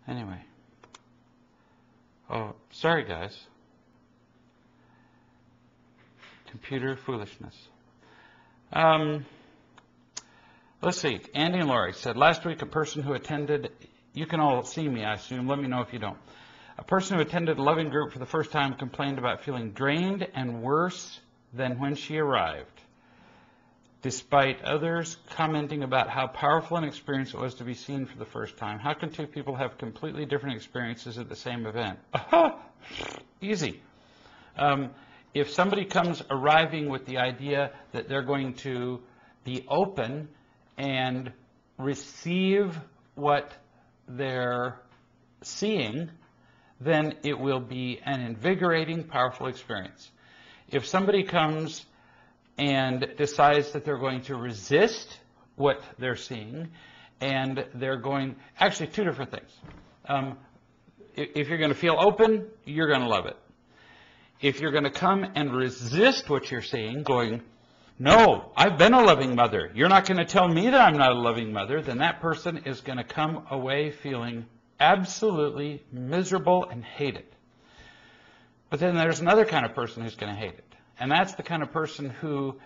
Anyway. Oh, sorry, guys. Computer foolishness. Let's see. Andy and Laurie said, last week a person who attended, you can all see me, I assume. Let me know if you don't. A person who attended a loving group for the first time complained about feeling drained and worse than when she arrived, despite others commenting about how powerful an experience it was to be seen for the first time. How can two people have completely different experiences at the same event? Aha! Easy. If somebody comes arriving with the idea that they're going to be open and receive what they're seeing, then it will be an invigorating, powerful experience. If somebody comes and decides that they're going to resist what they're seeing, and they're going, actually two different things. If you're going to feel open, you're going to love it. If you're going to come and resist what you're seeing, going, no, I've been a loving mother, you're not going to tell me that I'm not a loving mother, then that person is going to come away feeling absolutely miserable and hate it. But then there's another kind of person who's going to hate it. And that's the kind of person who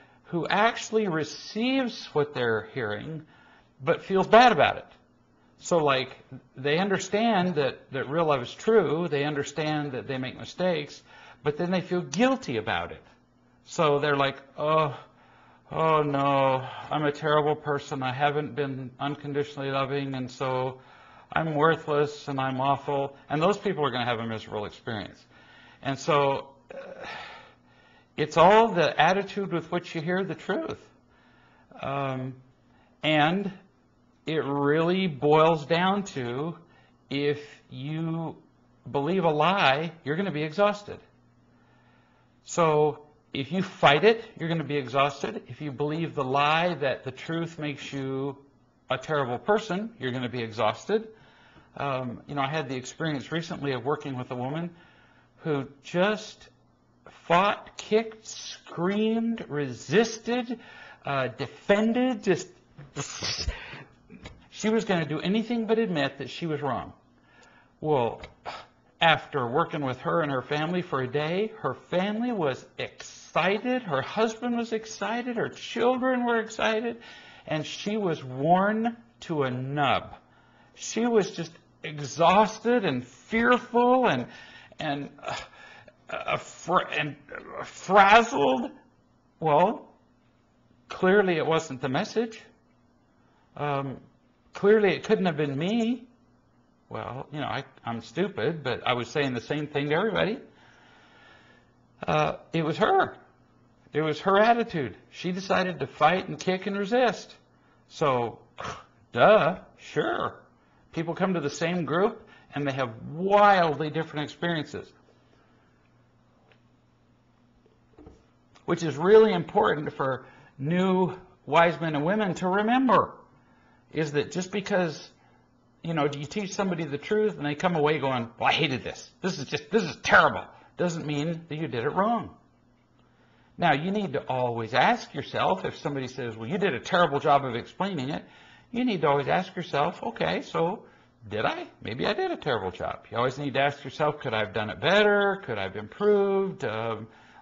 actually receives what they're hearing, but feels bad about it. So like, they understand that real love is true, they understand that they make mistakes, but then they feel guilty about it. So they're like, oh no, I'm a terrible person, I haven't been unconditionally loving, and so I'm worthless and I'm awful. And those people are going to have a miserable experience. And so it's all the attitude with which you hear the truth. And it really boils down to, if you believe a lie, you're going to be exhausted. So if you fight it, you're going to be exhausted. If you believe the lie that the truth makes you a terrible person, you're going to be exhausted. I had the experience recently of working with a woman who just fought, kicked, screamed, resisted, defended, just she was going to do anything but admit that she was wrong. Well, after working with her and her family for a day, her family was excited, her husband was excited, her children were excited, and she was worn to a nub. She was just exhausted and fearful and frazzled. Well, clearly it wasn't the message. Clearly it couldn't have been me. Well, I'm stupid, but I was saying the same thing to everybody. It was her. It was her attitude. She decided to fight and kick and resist. So, duh, sure. People come to the same group and they have wildly different experiences. Which is really important for new wise men and women to remember, is that just because, you teach somebody the truth and they come away going, well, I hated this. This is terrible. Doesn't mean that you did it wrong. Now, you need to always ask yourself, if somebody says, well, you did a terrible job of explaining it, you need to always ask yourself, okay, so did I? Maybe I did a terrible job. You always need to ask yourself, could I have done it better? Could I have improved?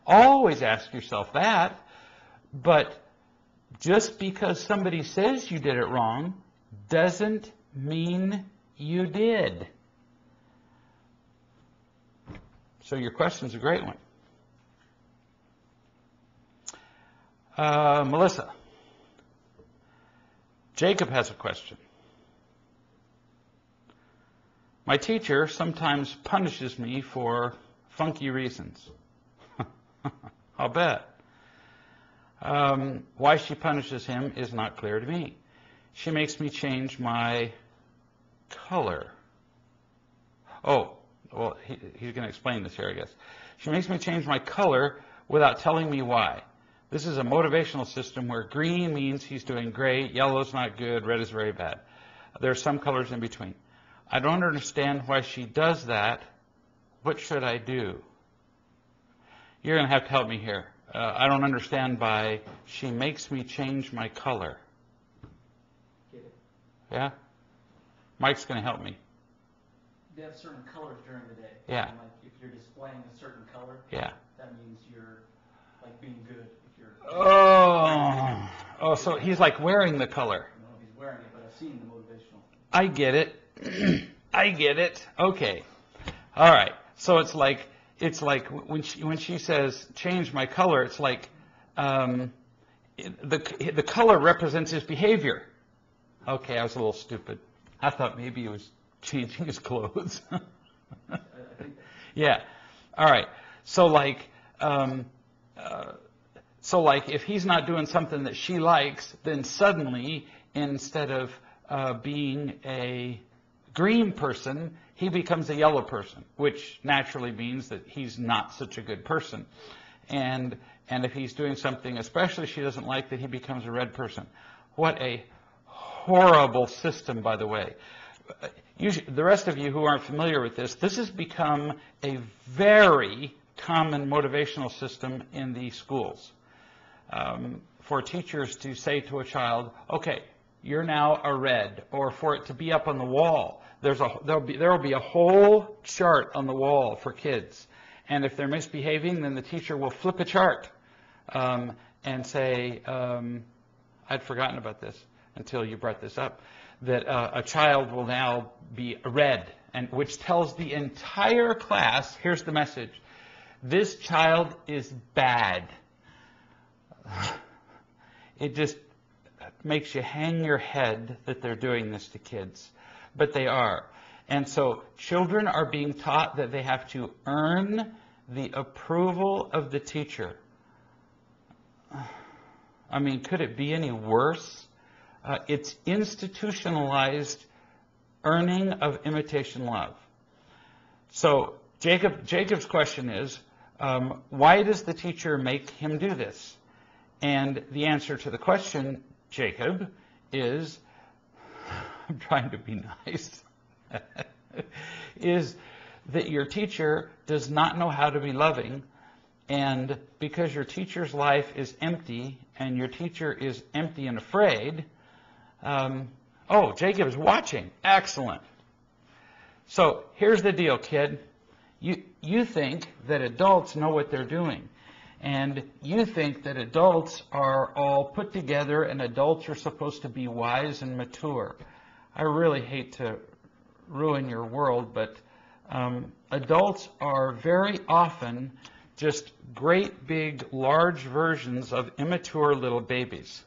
Always ask yourself that. But just because somebody says you did it wrong doesn't mean you did. So your question's a great one. Melissa. Jacob has a question. My teacher sometimes punishes me for funky reasons. I'll bet. Why she punishes him is not clear to me. She makes me change my color. Oh, well, he's going to explain this here, I guess. She makes me change my color without telling me why. This is a motivational system where green means he's doing great, yellow's not good, red is very bad. There are some colors in between. I don't understand why she does that. What should I do? You're going to have to help me here. I don't understand by she makes me change my color. Yeah? Mike's going to help me. they have certain colors during the day. Yeah. And like if you're displaying a certain color, Yeah. that means you're like being good. If you're So he's like wearing the color. I don't know if he's wearing it, but I've seen the motivational. I get it. I get it. Okay. All right. So it's like when she says change my color, it's like the color represents his behavior. Okay, I was a little stupid. I thought maybe he was changing his clothes. I think Yeah. All right. So like if he's not doing something that she likes, then suddenly instead of being a green person, he becomes a yellow person, which naturally means that he's not such a good person. And if he's doing something especially she doesn't like, that he becomes a red person. What a horrible system, by the way. Usually, the rest of you who aren't familiar with this has become a very common motivational system in the schools. For teachers to say to a child, okay, you're now a red, or for it to be up on the wall. There will be a whole chart on the wall for kids. And if they're misbehaving, then the teacher will flip a chart and say, I'd forgotten about this until you brought this up, that a child will now be red, and which tells the entire class, here's the message, this child is bad. It just makes you hang your head that they're doing this to kids, but they are. And so children are being taught that they have to earn the approval of the teacher. I mean, could it be any worse? It's institutionalized earning of imitation love. So Jacob's question is, why does the teacher make him do this? And the answer to the question, Jacob, is, I'm trying to be nice, is that your teacher does not know how to be loving, and because your teacher's life is empty and your teacher is empty and afraid, Jacob is watching. Excellent. So here's the deal, kid. You think that adults know what they're doing. And you think that adults are all put together and adults are supposed to be wise and mature. I really hate to ruin your world, but adults are very often just great big large versions of immature little babies.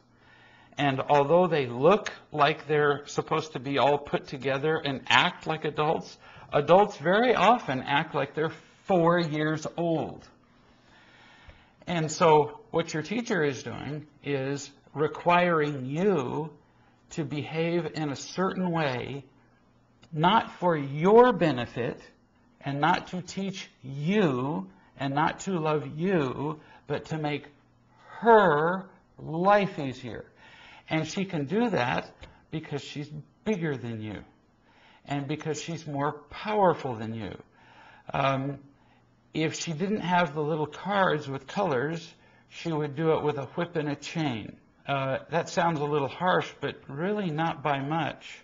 And although they look like they're supposed to be all put together and act like adults, adults very often act like they're 4 years old. And so what your teacher is doing is requiring you to behave in a certain way, not for your benefit, and not to teach you, and not to love you, but to make her life easier. And she can do that because she's bigger than you, and because she's more powerful than you. If she didn't have the little cards with colors, she would do it with a whip and a chain. That sounds a little harsh, but really not by much.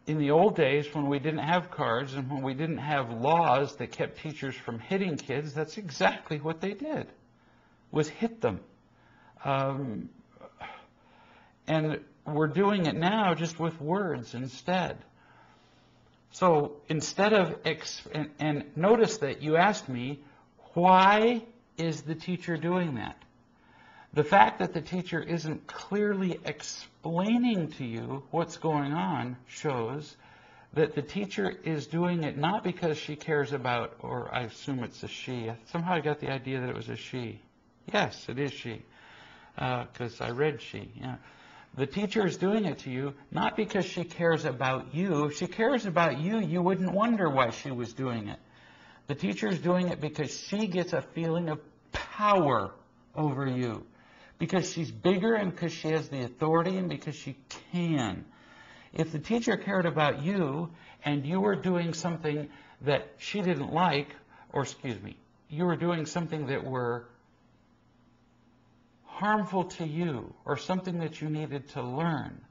In the old days, when we didn't have cards and when we didn't have laws that kept teachers from hitting kids, that's exactly what they did, was hit them. And we're doing it now just with words instead. So instead of, and notice that you asked me, why is the teacher doing that? The fact that the teacher isn't clearly explaining to you what's going on shows that the teacher is doing it not because she cares about, or I assume it's a she. Somehow I got the idea that it was a she. Yes, it is she, because I read she. Yeah. The teacher is doing it to you not because she cares about you. If she cares about you, you wouldn't wonder why she was doing it. The teacher is doing it because she gets a feeling of power over you, because she's bigger and because she has the authority and because she can. If the teacher cared about you and you were doing something that she didn't like, or you were doing something that were harmful to you or something that you needed to learn,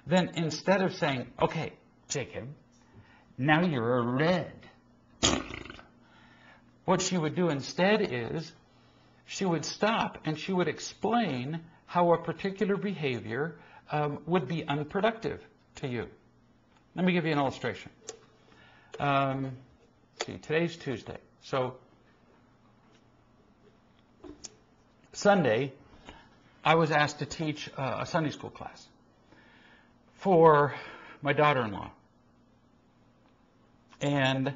then instead of saying, okay, Jacob, Now you're a red. What she would do instead is she would stop and she would explain how a particular behavior would be unproductive to you. Let me give you an illustration. See, today's Tuesday. So Sunday, I was asked to teach a Sunday school class for my daughter-in-law. And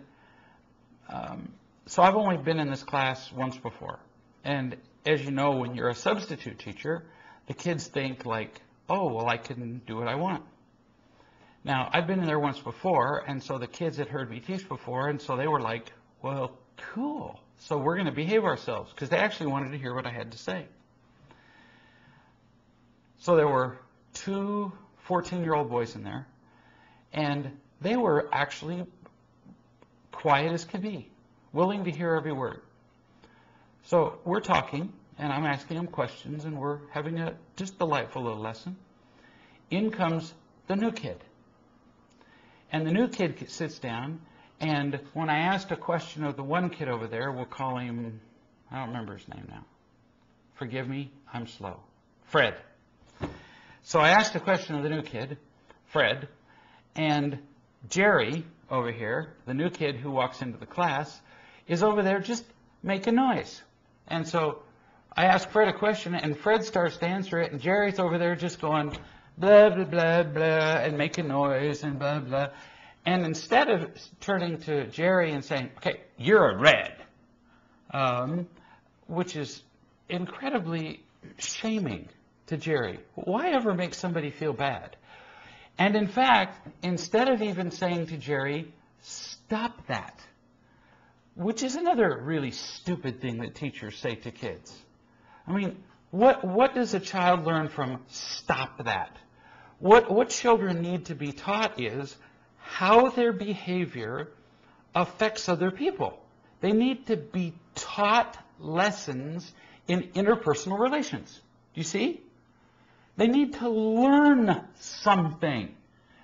so I've only been in this class once before. And as you know, when you're a substitute teacher, the kids think like, oh, well, I can do what I want. Now, I've been in there once before, and so the kids had heard me teach before, and so they were like, well, cool. So we're going to behave ourselves, because they actually wanted to hear what I had to say. So there were two 14-year-old boys in there, and they were actually quiet as could be, willing to hear every word. So we're talking, and I'm asking them questions, and we're having a just delightful little lesson. In comes the new kid. And the new kid sits down, and when I asked a question of the one kid over there, we'll call him, I don't remember his name now. Forgive me, I'm slow. Fred. So I asked a question of the new kid, Fred, and Jerry over here, the new kid who walks into the class, is over there just making noise. And so I asked Fred a question, and Fred starts to answer it, and Jerry's over there just going blah, blah, blah, blah, and making noise and blah, blah. And instead of turning to Jerry and saying, okay, you're a red, which is incredibly shaming to Jerry. Why ever make somebody feel bad? And in fact, instead of even saying to Jerry, stop that, which is another really stupid thing that teachers say to kids. I mean, what does a child learn from stop that? What children need to be taught is how their behavior affects other people. They need to be taught lessons in interpersonal relations. Do you see? They need to learn something,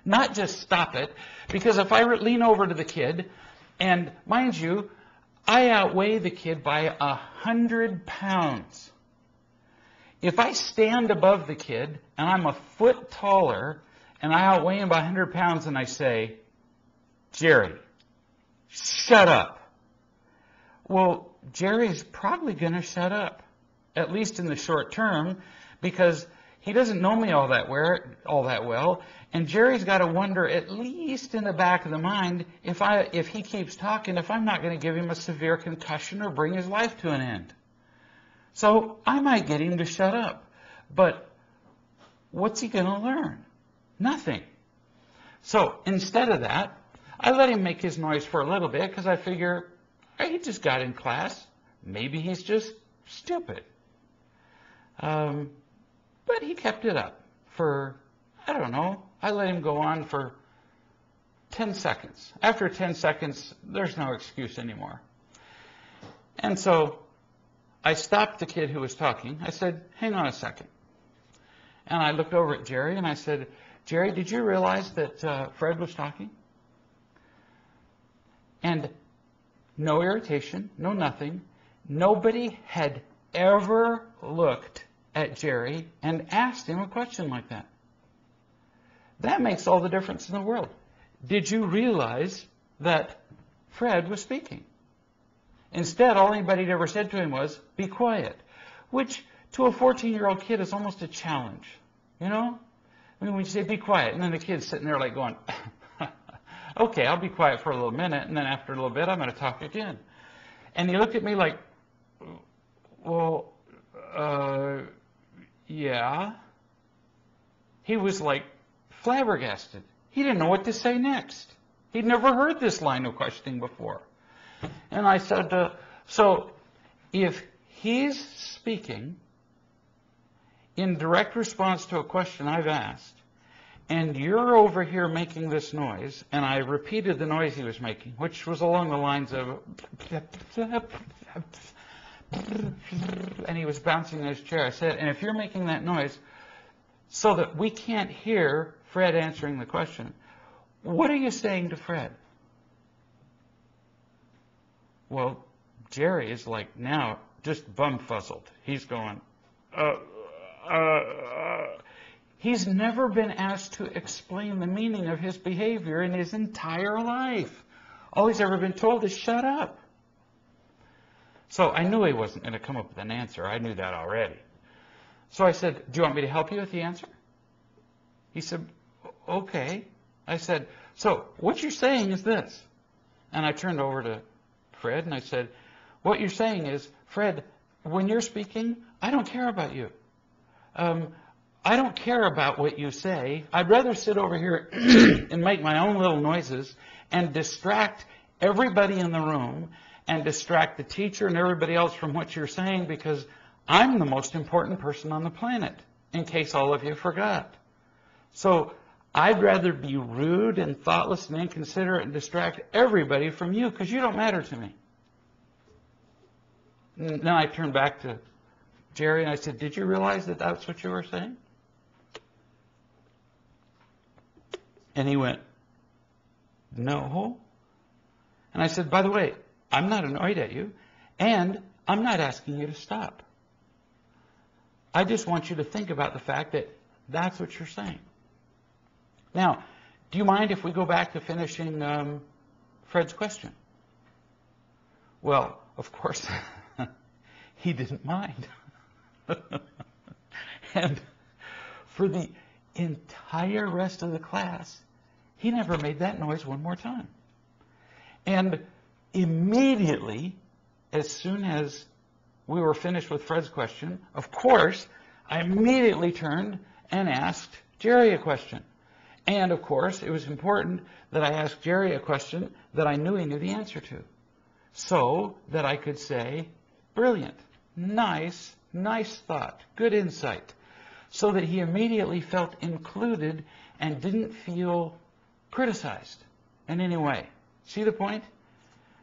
not just stop it. Because if I lean over to the kid, and mind you, I outweigh the kid by 100 pounds. If I stand above the kid, and I'm a foot taller, and I outweigh him by 100 pounds, and I say, Jerry, shut up. Well, Jerry's probably going to shut up, at least in the short term, because he doesn't know me all that well, and Jerry's got to wonder, at least in the back of the mind, if he keeps talking, if I'm not going to give him a severe concussion or bring his life to an end. So I might get him to shut up, but what's he going to learn? Nothing. So instead of that, I let him make his noise for a little bit because I figure, hey, he just got in class. Maybe he's just stupid. But he kept it up for, I don't know, I let him go on for 10 seconds. After 10 seconds, there's no excuse anymore. And so I stopped the kid who was talking. I said, hang on a second. And I looked over at Jerry and I said, Jerry, did you realize that Fred was talking? And no irritation, no nothing. Nobody had ever looked at Jerry and asked him a question like that. That makes all the difference in the world. Did you realize that Fred was speaking? Instead, all anybody had ever said to him was, be quiet, which to a 14-year-old kid is almost a challenge, you know? I mean, when you say be quiet, and then the kid's sitting there like going, okay, I'll be quiet for a little minute, and then after a little bit, I'm going to talk again. And he looked at me like, well, yeah. He was like flabbergasted. He didn't know what to say next. He'd never heard this line of questioning before. And I said, so if he's speaking in direct response to a question I've asked, and you're over here making this noise, and I repeated the noise he was making, which was along the lines of, and he was bouncing in his chair. I said, and if you're making that noise so that we can't hear Fred answering the question, what are you saying to Fred? Well, Jerry is like now just bumfuzzled. He's going, uh. He's never been asked to explain the meaning of his behavior in his entire life. All he's ever been told is shut up. So I knew he wasn't going to come up with an answer. I knew that already. So I said, do you want me to help you with the answer? He said, okay. I said, so what you're saying is this. And I turned over to Fred and I said, what you're saying is, Fred, when you're speaking, I don't care about you. I don't care about what you say. I'd rather sit over here and make my own little noises and distract everybody in the room and distract the teacher and everybody else from what you're saying, because I'm the most important person on the planet, in case all of you forgot. So I'd rather be rude and thoughtless and inconsiderate and distract everybody from you, because you don't matter to me. And then I turned back to Jerry and I said, did you realize that that's what you were saying? And he went, no. And I said, by the way, I'm not annoyed at you, and I'm not asking you to stop. I just want you to think about the fact that that's what you're saying. Now, do you mind if we go back to finishing Fred's question? Well, of course, he didn't mind. And for the entire rest of the class, he never made that noise one more time. And immediately, as soon as we were finished with Fred's question, of course, I immediately turned and asked Jerry a question. And of course, it was important that I asked Jerry a question that I knew he knew the answer to, so that I could say, brilliant, nice thought, good insight, so that he immediately felt included and didn't feel criticized in any way. See the point?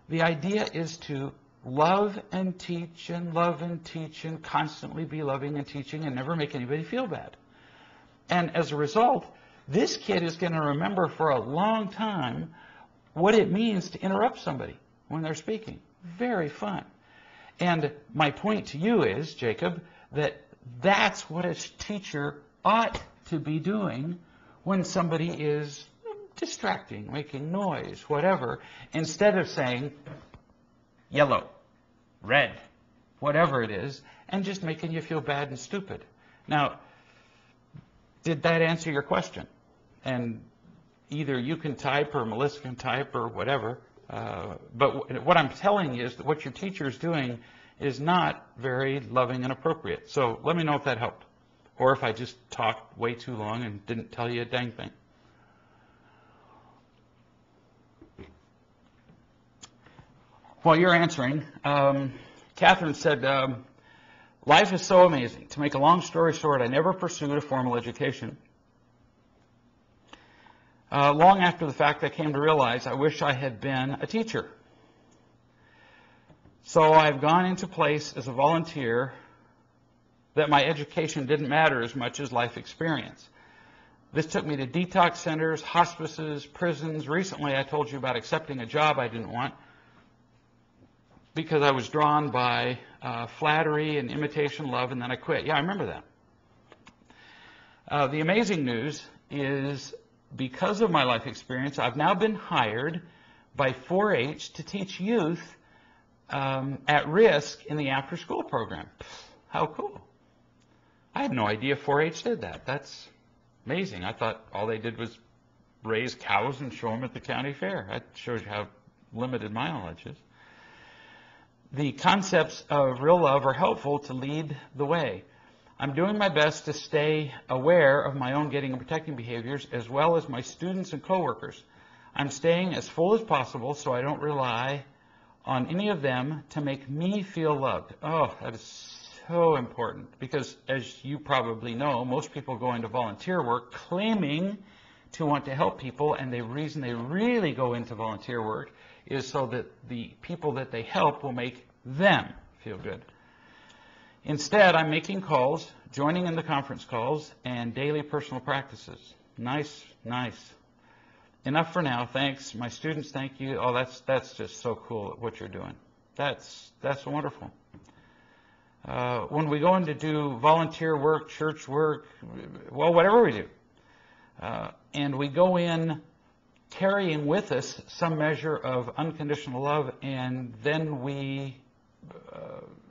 The idea is to love and teach and constantly be loving and teaching and never make anybody feel bad. And as a result, this kid is going to remember for a long time what it means to interrupt somebody when they're speaking. Very fun. And my point to you is, Jacob, that that's what a teacher ought to be doing when somebody is distracting, making noise, whatever, instead of saying yellow, red, whatever it is, and just making you feel bad and stupid. Now, did that answer your question? And either you can type or Melissa can type or whatever, but what I'm telling you is that what your teacher is doing is not very loving and appropriate. So let me know if that helped, or if I just talked way too long and didn't tell you a dang thing. While you're answering, Catherine said, life is so amazing. To make a long story short, I never pursued a formal education. Long after the fact, I came to realize I wish I had been a teacher. So I've gone into place as a volunteer that my education didn't matter as much as life experience. This took me to detox centers, hospices, prisons. Recently, I told you about accepting a job I didn't want because I was drawn by flattery and imitation love, and then I quit. Yeah, I remember that. The amazing news is, because of my life experience, I've now been hired by 4-H to teach youth at risk in the after-school program. How cool. I had no idea 4-H did that. That's amazing. I thought all they did was raise cows and show them at the county fair. That shows you how limited my knowledge is. The concepts of real love are helpful to lead the way. I'm doing my best to stay aware of my own getting and protecting behaviors, as well as my students and coworkers. I'm staying as full as possible so I don't rely on any of them to make me feel loved. Oh, that is so important, because as you probably know, most people go into volunteer work claiming to want to help people, and the reason they really go into volunteer work is so that the people that they help will make them feel good. Instead, I'm making calls, joining in the conference calls, and daily personal practices. Nice. Enough for now. Thanks. My students, thank you. Oh, that's just so cool what you're doing. That's wonderful. When we go in to do volunteer work, church work, well, whatever we do, and we go in carrying with us some measure of unconditional love, and then we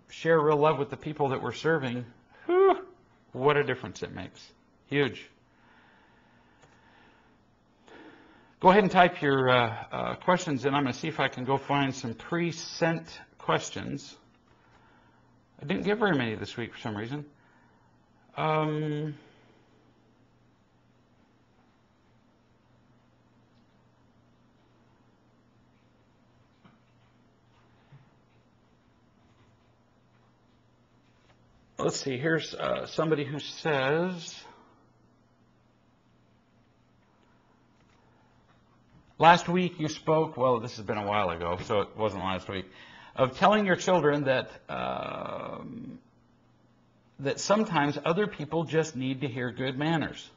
share real love with the people that we're serving, whew, what a difference it makes. Huge. Go ahead and type your questions in. I'm going to see if I can go find some pre-sent questions. I didn't get very many this week for some reason. Let's see, here's somebody who says, last week you spoke, well, this has been a while ago, so it wasn't last week, of telling your children that that sometimes other people just need to hear good manners.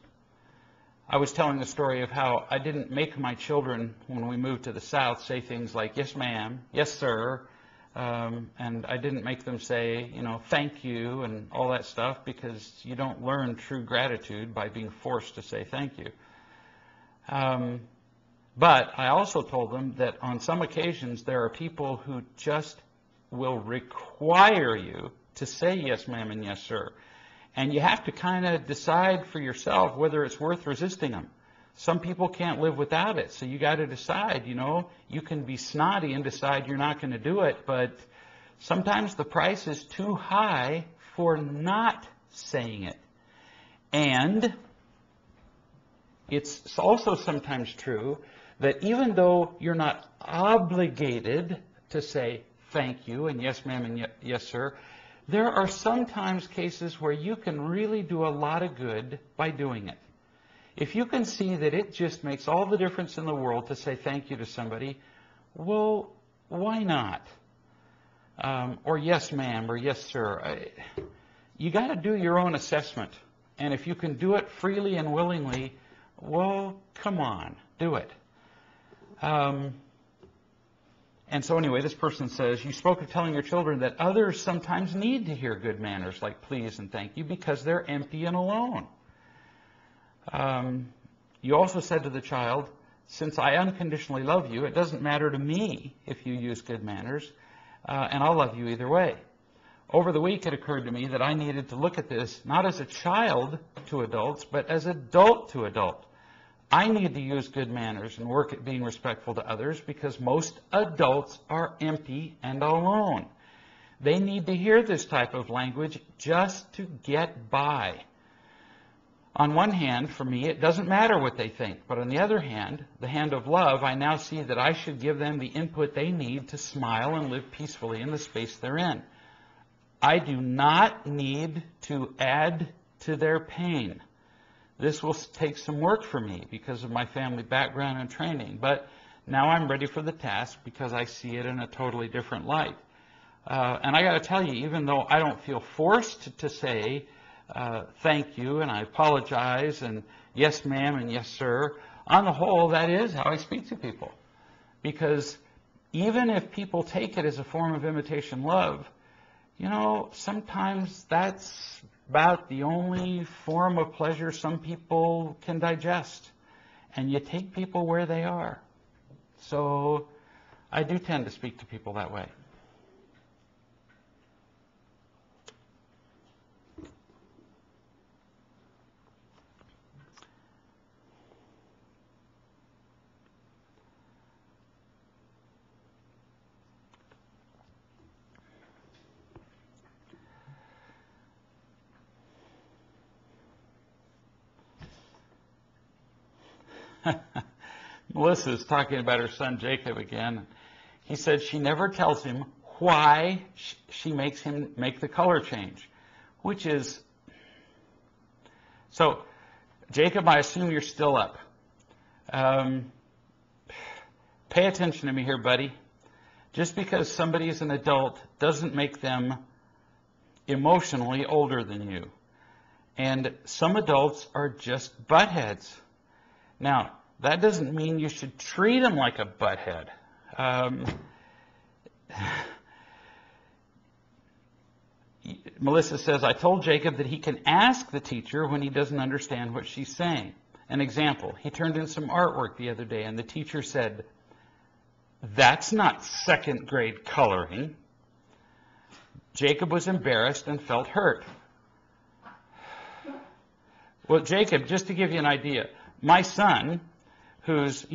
I was telling the story of how I didn't make my children, when we moved to the South, say things like, yes, ma'am, yes, sir, and I didn't make them say, you know, thank you and all that stuff, because you don't learn true gratitude by being forced to say thank you. But I also told them that on some occasions there are people who just will require you to say yes, ma'am, and yes, sir. And you have to kind of decide for yourself whether it's worth resisting them. Some people can't live without it, so you got to decide, you know, you can be snotty and decide you're not going to do it, but sometimes the price is too high for not saying it. And it's also sometimes true that even though you're not obligated to say thank you and yes, ma'am, and yes, sir, there are sometimes cases where you can really do a lot of good by doing it. If you can see that it just makes all the difference in the world to say thank you to somebody, well, why not? Or yes, ma'am, or yes, sir. You got to do your own assessment. And if you can do it freely and willingly, well, come on, do it. And so anyway, this person says, you spoke of telling your children that others sometimes need to hear good manners like please and thank you because they're empty and alone. You also said to the child, since I unconditionally love you, it doesn't matter to me if you use good manners, and I'll love you either way. Over the week, it occurred to me that I needed to look at this not as a child to adults, but as adult to adult. I need to use good manners and work at being respectful to others because most adults are empty and alone. They need to hear this type of language just to get by. On one hand, for me, it doesn't matter what they think. But on the other hand, the hand of love, I now see that I should give them the input they need to smile and live peacefully in the space they're in. I do not need to add to their pain. This will take some work for me because of my family background and training. But now I'm ready for the task because I see it in a totally different light. And I got to tell you, even though I don't feel forced to say thank you and I apologize and yes, ma'am, and yes, sir, on the whole, that is how I speak to people. Because even if people take it as a form of imitation love, you know, sometimes that's about the only form of pleasure some people can digest. And you take people where they are. So I do tend to speak to people that way. Melissa is talking about her son Jacob again. He said she never tells him why she makes him make the color change, which is... So, Jacob, I assume you're still up. Pay attention to me here, buddy. Just because somebody is an adult doesn't make them emotionally older than you. And some adults are just buttheads. Now, that doesn't mean you should treat them like a butthead. Melissa says, I told Jacob that he can ask the teacher when he doesn't understand what she's saying. An example, he turned in some artwork the other day and the teacher said, that's not second grade coloring. Jacob was embarrassed and felt hurt. Well, Jacob, just to give you an idea, my son, who's,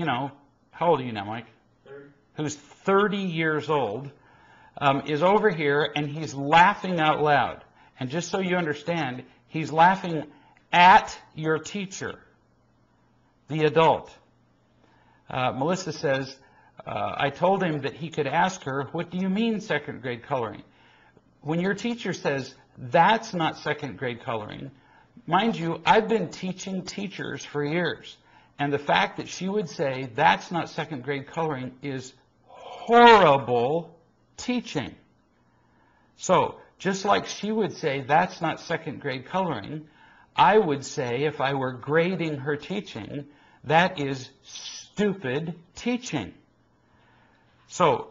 how old are you now, Mike? 30. Who's 30 years old, is over here and he's laughing out loud. And just so you understand, he's laughing at your teacher, the adult. Melissa says, I told him that he could ask her, what do you mean second grade coloring? When your teacher says, that's not second grade coloring, mind you, I've been teaching teachers for years. And the fact that she would say, that's not second grade coloring is horrible teaching. So, just like she would say, that's not second grade coloring, I would say, if I were grading her teaching, that is stupid teaching. So,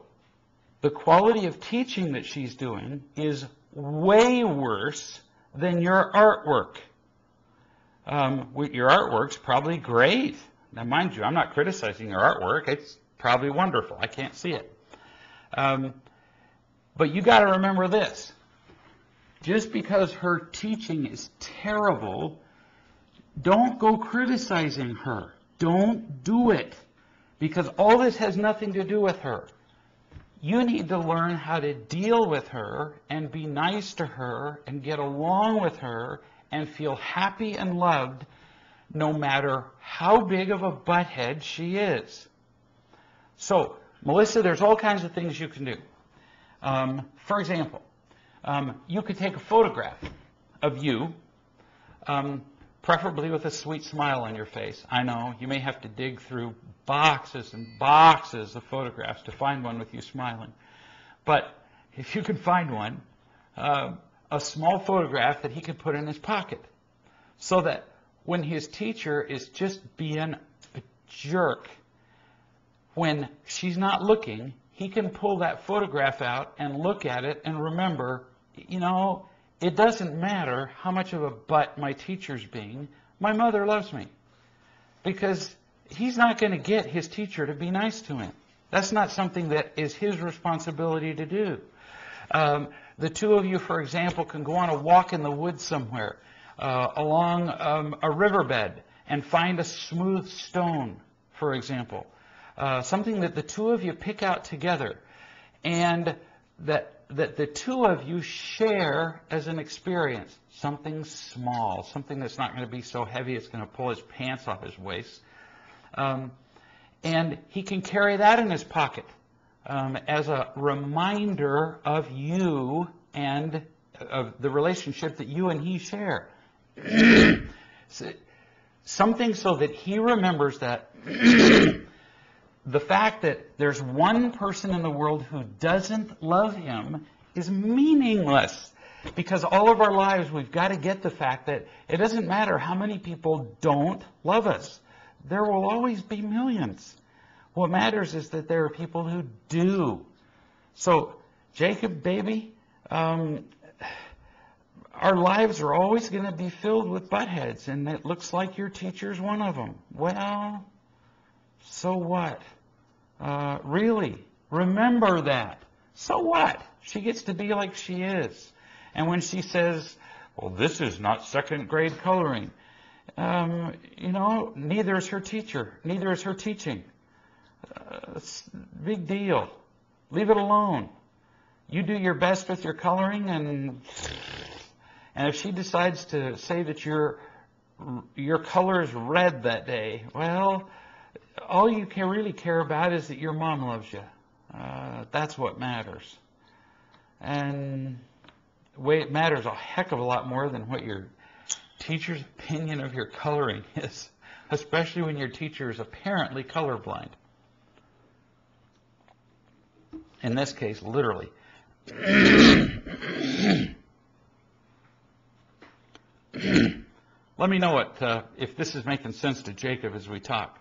the quality of teaching that she's doing is way worse than your artwork. Your artwork's probably great. Now, mind you, I'm not criticizing your artwork. It's probably wonderful. I can't see it. But you got to remember this. Just because her teaching is terrible, don't go criticizing her. Don't do it. Because all this has nothing to do with her. You need to learn how to deal with her and be nice to her and get along with her and feel happy and loved no matter how big of a butthead she is. So, Melissa, there's all kinds of things you can do. For example, you could take a photograph of you, preferably with a sweet smile on your face. I know, you may have to dig through boxes and boxes of photographs to find one with you smiling. But if you can find one, a small photograph that he could put in his pocket, so that when his teacher is just being a jerk, when she's not looking, he can pull that photograph out and look at it and remember, it doesn't matter how much of a butt my teacher's being, my mother loves me. Because he's not going to get his teacher to be nice to him. That's not something that is his responsibility to do. The two of you, for example, can go on a walk in the woods somewhere, along a riverbed, and find a smooth stone, for example. Something that the two of you pick out together, and that the two of you share as an experience. Something small, something that's not going to be so heavy it's going to pull his pants off his waist. And he can carry that in his pocket as a reminder of you and of the relationship that you and he share. Something so that he remembers that the fact that there's one person in the world who doesn't love him is meaningless. Because all of our lives, we've got to get the fact that it doesn't matter how many people don't love us. There will always be millions. What matters is that there are people who do. So, Jacob, baby, our lives are always going to be filled with buttheads, and it looks like your teacher's one of them. Well, so what? Really, remember that. So what? She gets to be like she is. And when she says, well, this is not second grade coloring, neither is her teacher. Neither is her teaching. Big deal. Leave it alone. You do your best with your coloring, and if she decides to say that your color is red that day, well, all you can really care about is that your mom loves you. That's what matters. And it matters a heck of a lot more than what your teacher's opinion of your coloring is, especially when your teacher is apparently colorblind. In this case, literally. Let me know if this is making sense to Jacob as we talk.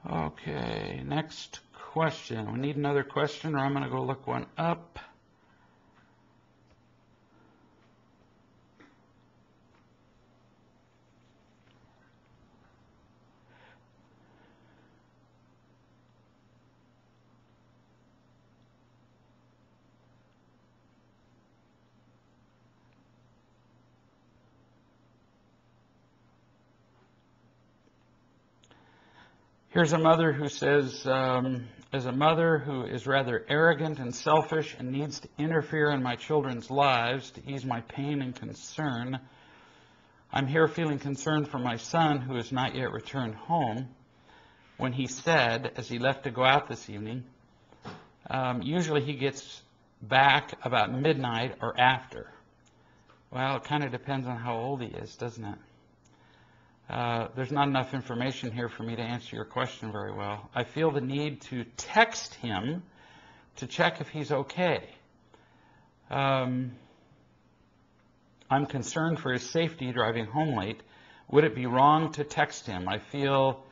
Okay, next question. We need another question, or I'm going to go look one up. Here's a mother who says, as a mother who is rather arrogant and selfish and needs to interfere in my children's lives to ease my pain and concern, I'm here feeling concerned for my son who has not yet returned home. When he said, as he left to go out this evening, usually he gets back about midnight or after. Well, it kind of depends on how old he is, doesn't it? There's not enough information here for me to answer your question very well. I feel the need to text him to check if he's okay. I'm concerned for his safety driving home late. Would it be wrong to text him? I feel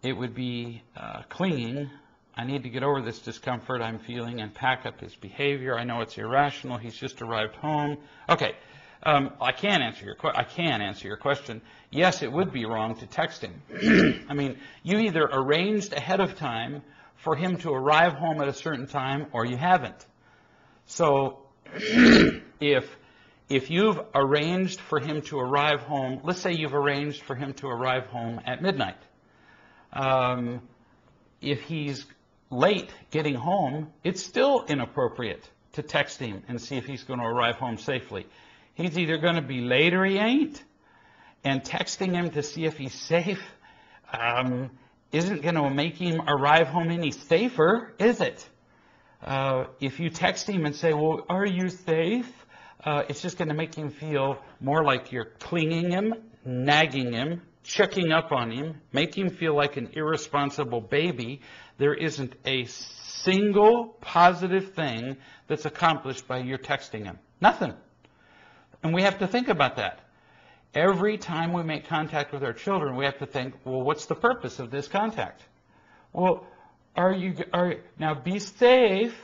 it would be clinging. I need to get over this discomfort I'm feeling and pack up his behavior. I know it's irrational. He's just arrived home. Okay. I can answer your question. Yes, it would be wrong to text him. I mean, you either arranged ahead of time for him to arrive home at a certain time, or you haven't. So, if you've arranged for him to arrive home, let's say you've arranged for him to arrive home at midnight. If he's late getting home, it's still inappropriate to text him and see if he's going to arrive home safely. He's either going to be late or he ain't. And texting him to see if he's safe isn't going to make him arrive home any safer, is it? If you text him and say, well, are you safe? It's just going to make him feel more like you're clinging him, nagging him, checking up on him, make him feel like an irresponsible baby. There isn't a single positive thing that's accomplished by your texting him. Nothing. And we have to think about that. Every time we make contact with our children, we have to think, well, what's the purpose of this contact? Well, now be safe.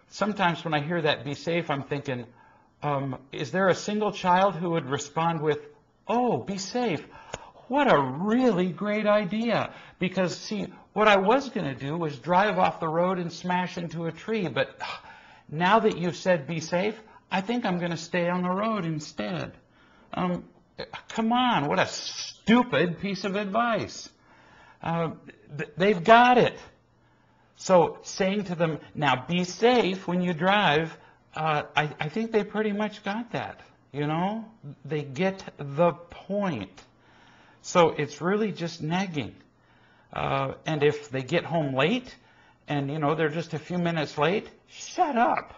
Sometimes when I hear that, be safe, I'm thinking, is there a single child who would respond with, oh, be safe? What a really great idea. Because, see, what I was going to do was drive off the road and smash into a tree. But now that you've said be safe, I think I'm going to stay on the road instead. Come on, what a stupid piece of advice. They've got it. So saying to them, now be safe when you drive, I think they pretty much got that. You know, they get the point. So it's really just nagging. And if they get home late and, you know, they're just a few minutes late, shut up.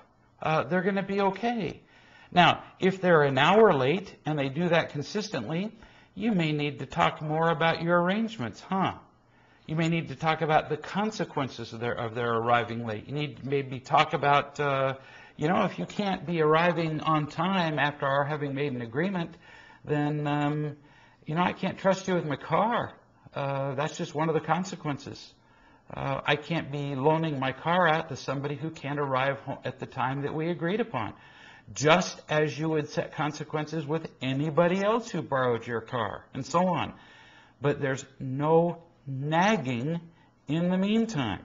They're going to be okay. Now, if they're an hour late and they do that consistently, you may need to talk more about your arrangements, You may need to talk about the consequences of their arriving late. You need to maybe talk about, if you can't be arriving on time after our having made an agreement, then, I can't trust you with my car. That's just one of the consequences. I can't be loaning my car out to somebody who can't arrive at the time that we agreed upon. Just as you would set consequences with anybody else who borrowed your car, and so on. But there's no nagging in the meantime.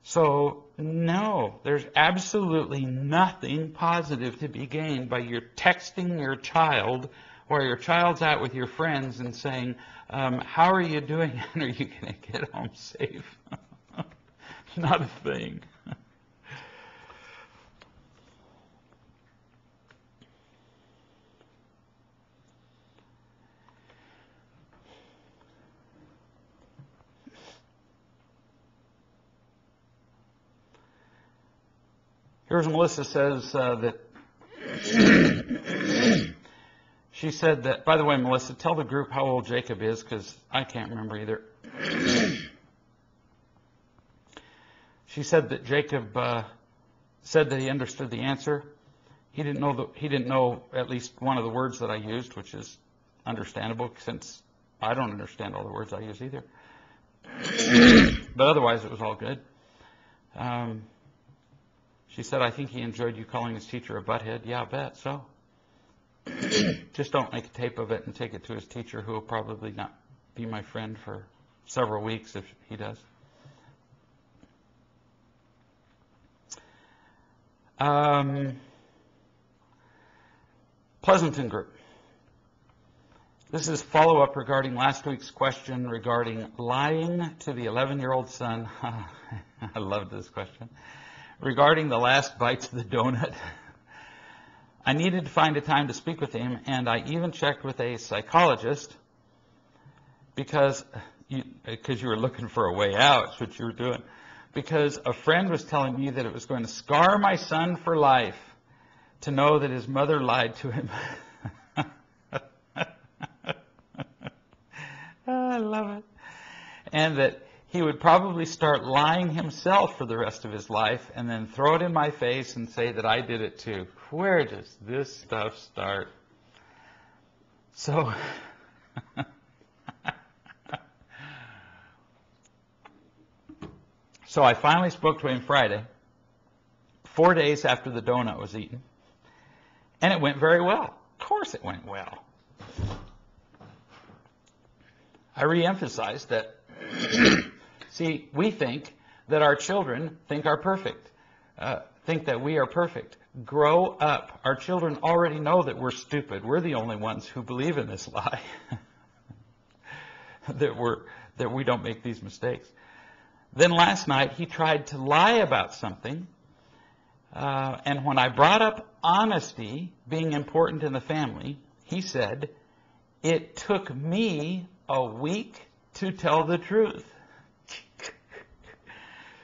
So, no, there's absolutely nothing positive to be gained by your texting your child or your child's out with your friends and saying, how are you doing and are you going to get home safe? Not a thing. Here's Melissa says that she said that, by the way, Melissa, tell the group how old Jacob is, because I can't remember either. She said that Jacob said that he understood the answer. He didn't know at least one of the words that I used, which is understandable, since I don't understand all the words I use either. But otherwise, it was all good. She said, I think he enjoyed you calling his teacher a butthead. Yeah, I bet so. Just don't make a tape of it and take it to his teacher, who will probably not be my friend for several weeks if he does. Pleasanton Group. This is follow-up regarding last week's question regarding lying to the 11-year-old son. I loved this question. Regarding the last bites of the donut. I needed to find a time to speak with him, and I even checked with a psychologist because you were looking for a way out. That's what you were doing. Because a friend was telling me that it was going to scar my son for life to know that his mother lied to him. I love it. And that he would probably start lying himself for the rest of his life and then throw it in my face and say that I did it too. Where does this stuff start? So, so I finally spoke to him Friday, 4 days after the donut was eaten, and it went very well. Of course it went well. I re-emphasized that, see, we think that our children think that we are perfect. Grow up. Our children already know that we're stupid. We're the only ones who believe in this lie, that we don't make these mistakes. Then last night he tried to lie about something, and when I brought up honesty being important in the family, he said, it took me a week to tell the truth.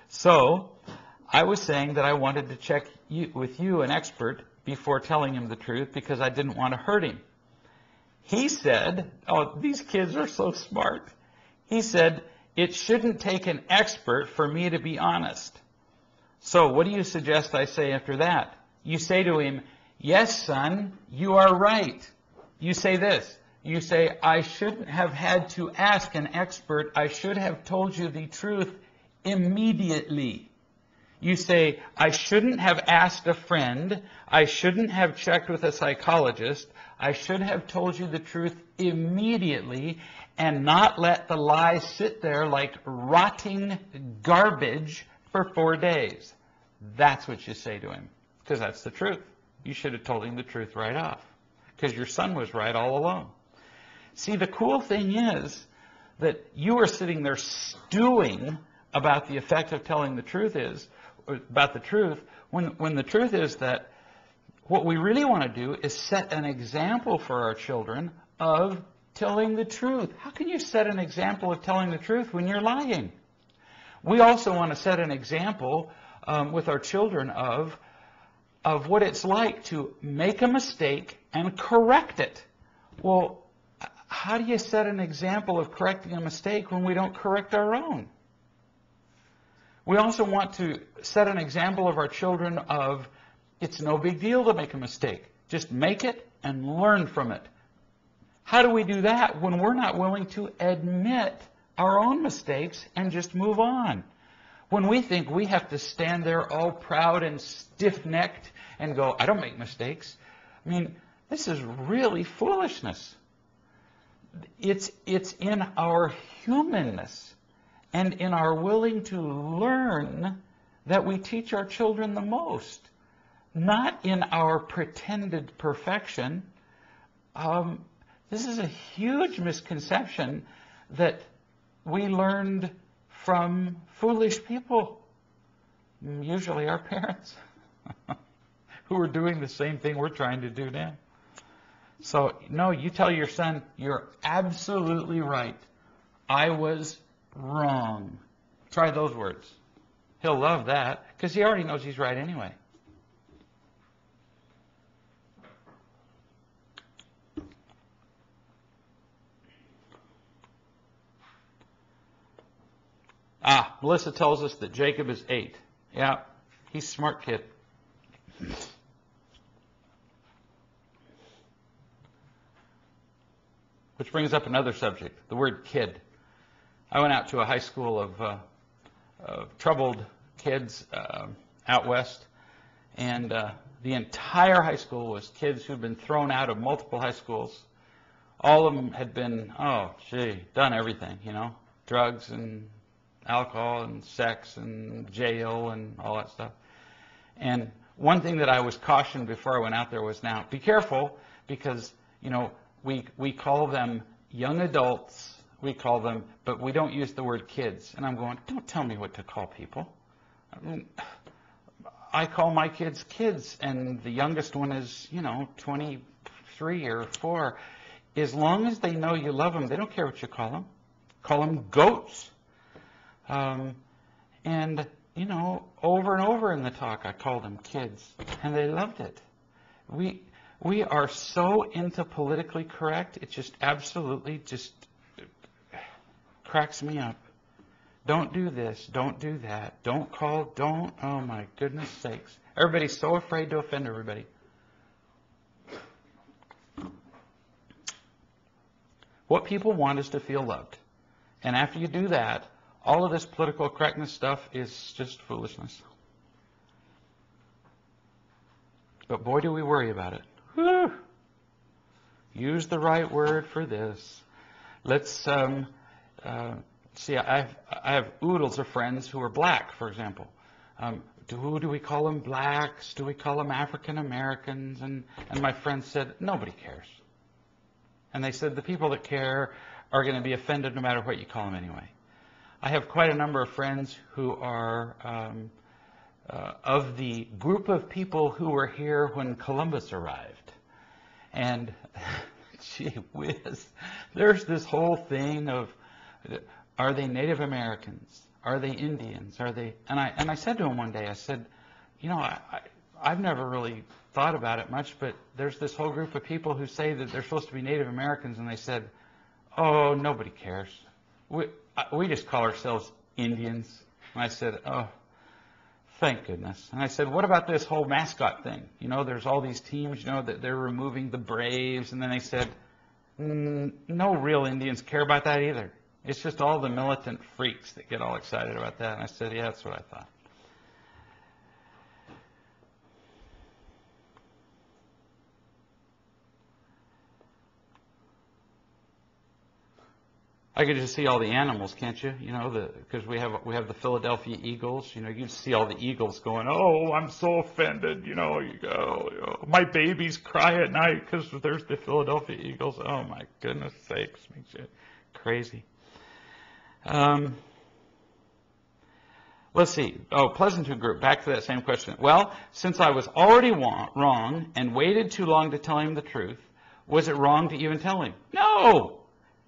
So I was saying that I wanted to check with you, an expert, before telling him the truth because I didn't want to hurt him. He said, oh, these kids are so smart. He said, it shouldn't take an expert for me to be honest. So what do you suggest I say after that? You say to him, yes, son, you are right. You say this. You say, I shouldn't have had to ask an expert. I should have told you the truth immediately. You say, I shouldn't have asked a friend. I shouldn't have checked with a psychologist. I should have told you the truth immediately and not let the lie sit there like rotting garbage for 4 days. That's what you say to him, because that's the truth. You should have told him the truth right off, because your son was right all along. See, the cool thing is that you are sitting there stewing about the effect of telling the truth about the truth, when the truth is that what we really want to do is set an example for our children of telling the truth. How can you set an example of telling the truth when you're lying? We also want to set an example with our children of what it's like to make a mistake and correct it. Well, how do you set an example of correcting a mistake when we don't correct our own? We also want to set an example of our children of it's no big deal to make a mistake. Just make it and learn from it. How do we do that when we're not willing to admit our own mistakes and just move on? When we think we have to stand there all proud and stiff-necked and go, I don't make mistakes. I mean, this is really foolishness. It's in our humanness and in our willing to learn that we teach our children the most, not in our pretended perfection. This is a huge misconception that we learned from foolish people, usually our parents, who are doing the same thing we're trying to do now. So, no, you tell your son, you're absolutely right. I was wrong. Try those words. He'll love that, because he already knows he's right anyway. Melissa tells us that Jacob is 8. Yeah, he's a smart kid. Which brings up another subject, the word kid. I went out to a high school of troubled kids out west, and the entire high school was kids who'd been thrown out of multiple high schools. All of them had been, done everything, drugs and alcohol and sex and jail and all that stuff. And one thing that I was cautioned before I went out there was, now, be careful, because, we call them young adults, but we don't use the word kids. And I'm going, don't tell me what to call people. I call my kids kids, and the youngest one is, 23 or 4. As long as they know you love them, they don't care what you call them. Call them goats. And, over and over in the talk, I called them kids, and they loved it. We are so into politically correct, it just absolutely cracks me up. Don't do this, don't do that, don't, oh my goodness sakes. Everybody's so afraid to offend everybody. What people want is to feel loved. And after you do that, all of this political correctness stuff is just foolishness. But boy, do we worry about it. Whew. Use the right word for this. Let's see. I have oodles of friends who are black, for example. Do we call them blacks? Do we call them African Americans? And my friend said, nobody cares. And they said the people that care are going to be offended no matter what you call them anyway. I have quite a number of friends who are of the group of people who were here when Columbus arrived. And gee whiz, there's this whole thing of, are they Native Americans? Are they Indians? Are they? And I said to him one day, I said, I've never really thought about it much, but there's this whole group of people who say that they're supposed to be Native Americans, and they said, oh, nobody cares. We just call ourselves Indians. And I said, oh, thank goodness. And I said, what about this whole mascot thing? There's all these teams, that they're removing the Braves. And then they said, no real Indians care about that either. It's just all the militant freaks that get all excited about that. And I said, yeah, that's what I thought. I could just see all the animals, can't you? Because we have the Philadelphia Eagles. You see all the eagles going, oh, I'm so offended. You go, my babies cry at night because there's the Philadelphia Eagles. Oh my goodness sakes, makes you crazy. Let's see. Oh, Pleasanton Group. Back to that same question. Well, since I was already wrong and waited too long to tell him the truth, was it wrong to even tell him? No.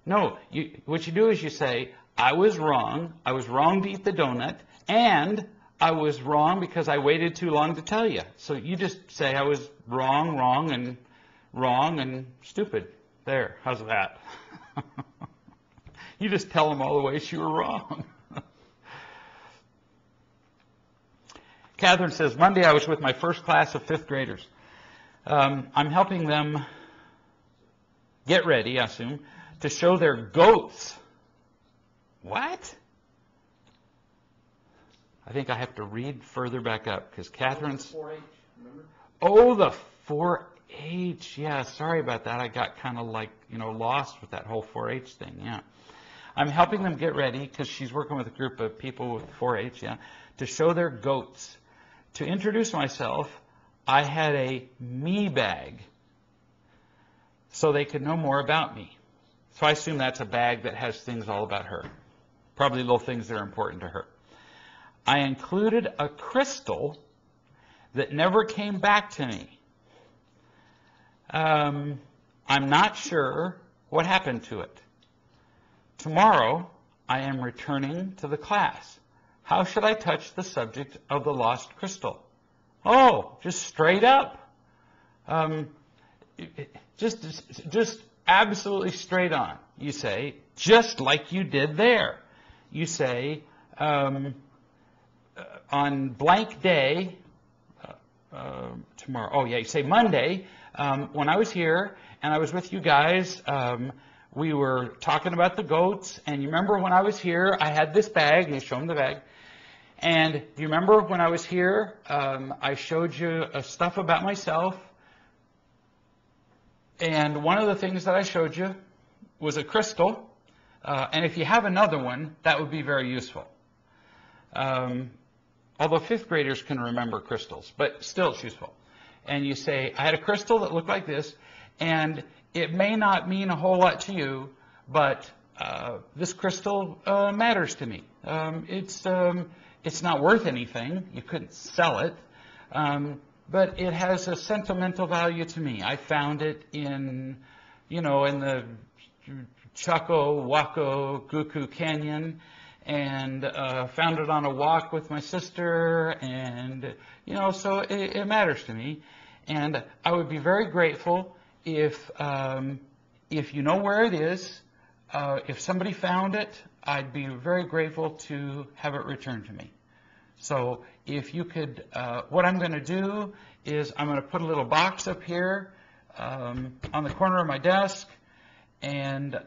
No, what you do is you say, I was wrong to eat the donut, and I was wrong because I waited too long to tell you. So you just say I was wrong and stupid. There, how's that? You just tell them all the ways you were wrong. Catherine says, Monday I was with my first class of 5th graders. I'm helping them get ready, I assume, to show their goats. What? I think I have to read further back up because Catherine's... 4-H, remember? Oh, the 4-H. Yeah, sorry about that. I got kind of lost with that whole 4-H thing. Yeah. I'm helping them get ready because she's working with a group of people with 4-H, to show their goats. To introduce myself, I had a me bag so they could know more about me. So I assume that's a bag that has things all about her. Probably little things that are important to her. I included a crystal that never came back to me. I'm not sure what happened to it. Tomorrow, I am returning to the class. How should I touch the subject of the lost crystal? Oh, just straight up. Just absolutely straight on. You say, just like you did there. You say, on blank day, tomorrow. Oh, yeah, you say Monday, when I was here and I was with you guys, we were talking about the goats. And you remember when I was here, I had this bag, and you show them the bag. And do you remember when I was here, I showed you stuff about myself. And one of the things that I showed you was a crystal. And if you have another one, that would be very useful. Although fifth graders can remember crystals, but still it's useful. And you say, I had a crystal that looked like this, and it may not mean a whole lot to you, but this crystal matters to me. It's not worth anything. You couldn't sell it. But it has a sentimental value to me. I found it in the Chaco, Waco, Guku Canyon, and found it on a walk with my sister, and so it matters to me. And I would be very grateful if you know where it is. If somebody found it, I'd be very grateful to have it returned to me. So if you could, what I'm going to do is I'm going to put a little box up here on the corner of my desk, and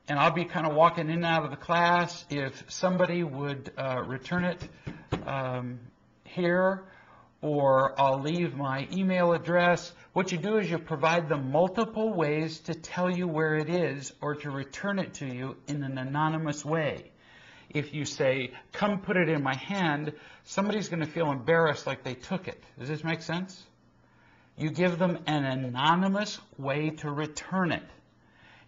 I'll be kind of walking in and out of the class. If somebody would return it here, or I'll leave my email address. What you do is you provide them multiple ways to tell you where it is or to return it to you in an anonymous way. If you say, come put it in my hand, somebody's going to feel embarrassed like they took it. Does this make sense? You give them an anonymous way to return it.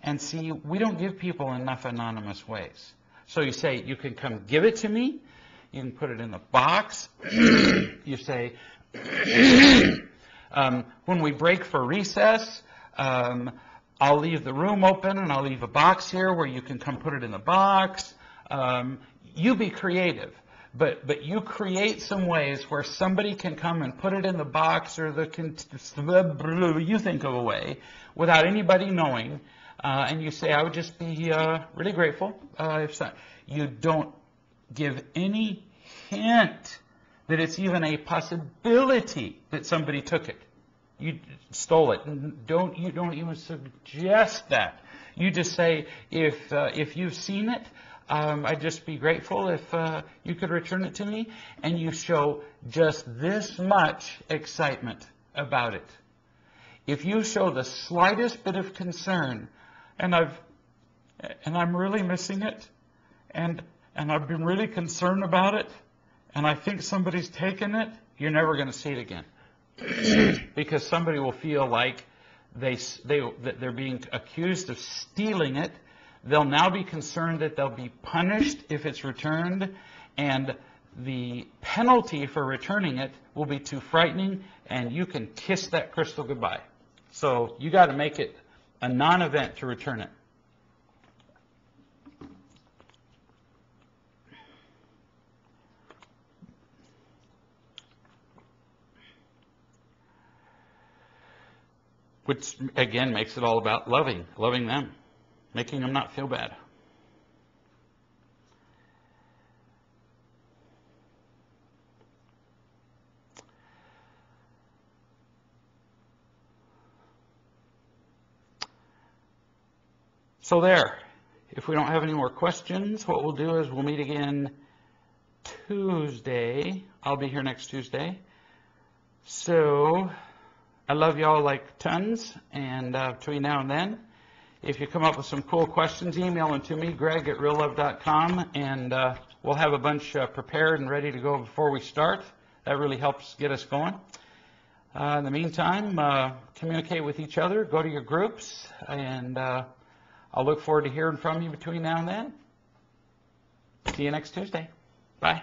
And see, we don't give people enough anonymous ways. So you say, you can come give it to me. You can put it in the box. You say, when we break for recess, I'll leave the room open and I'll leave a box here where you can come put it in the box. You be creative, but you create some ways where somebody can come and put it in the box, or you think of a way without anybody knowing. And you say, I would just be really grateful if you don't give any hint that it's even a possibility that somebody took it. You stole it. You don't even suggest that. You just say, if you've seen it, I'd just be grateful if you could return it to me. And you show just this much excitement about it. If you show the slightest bit of concern, and I'm really missing it, and I've been really concerned about it, and I think somebody's taken it, you're never going to see it again. Because somebody will feel like that they're being accused of stealing it. They'll now be concerned that they'll be punished if it's returned, and the penalty for returning it will be too frightening, and you can kiss that crystal goodbye. So you got to make it a non-event to return it. Which, again, makes it all about loving them, making them not feel bad. So there, if we don't have any more questions, what we'll do is we'll meet again Tuesday. I'll be here next Tuesday. So I love y'all like tons, and between now and then, if you come up with some cool questions, email them to me, greg@reallove.com, and we'll have a bunch prepared and ready to go before we start. That really helps get us going. In the meantime, communicate with each other, go to your groups, and I'll look forward to hearing from you between now and then. See you next Tuesday. Bye.